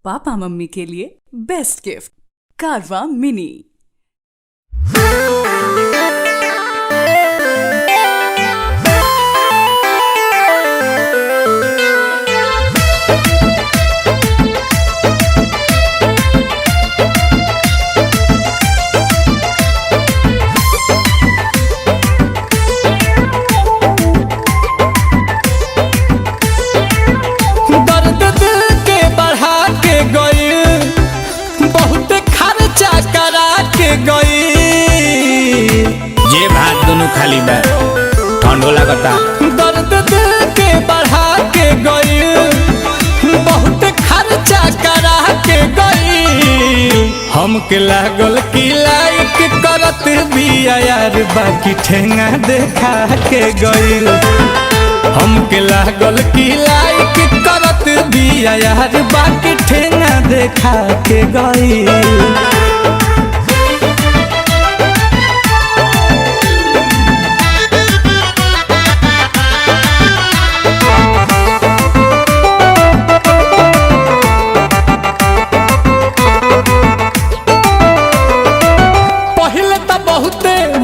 Papa mummy के लिए best gift कारवा मिनी। ये भात दोनों खाली बा ठंडो लगता। दर्द दिल के बढ़ा के गई, बहुत खर्चा करा के गई। हमके लागल की लाइक करत भी यार, बाकी ठेंगा देखा के गई। हमके लागल की लाइक करत भी यार, बाकी ठेंगा देखा के गई।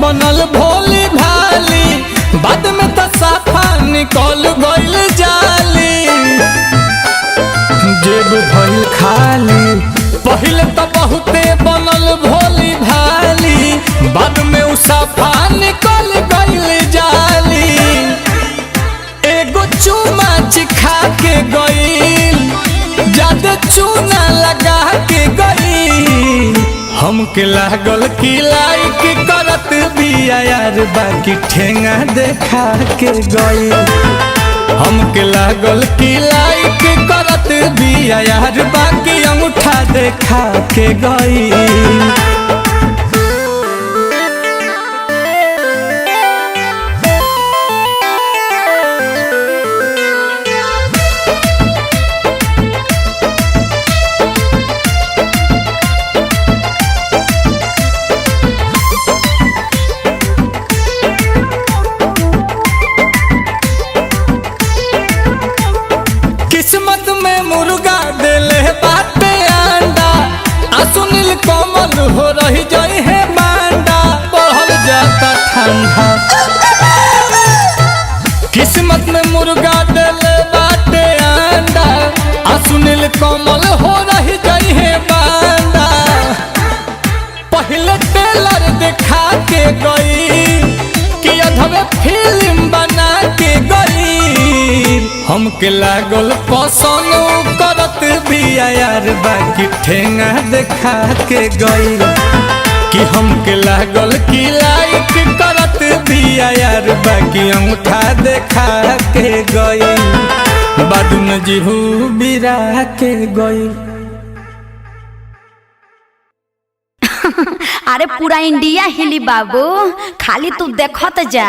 बनल भोली भाली, बाद में तो साफा निकल गइल जाली। जेब भइल खाली, पहले तो बहुते बनल भोली भाली, बाद में उ साफा निकल गइल जाली। एगो चूमा चिखा के गइल, ज्यादा चूना लगा के गइल। हमके लागल की लाइक करत भी यार, बाकी ठेंगा देखा के गई। हमके लागल की लाइक करत भी यार, बाकी अंगूठा देखा के गई। किस्मत में मुर्गा देले बाटे अंडा, सुनील कोमल हो रही जाई है बांडा, बढ़ल जाता ठंडा। किस्मत में मुर्गा देले बाटे अंडा, सुनील कोमल हो रही जाई है बांडा। पहले टेलर दिखा के गई, कि अधवे फिल्म बना के गई। हमके लागल पसंद करत भी यार, बाकी ठेंगा देखा के गई। कि हमके लागल की लाइक करत भी यार, बाकी अंगूठा देखा के गई। बाद में जीहू बिरा के गई। अरे पूरा इंडिया हिली बाबू, खाली तू देखत जा।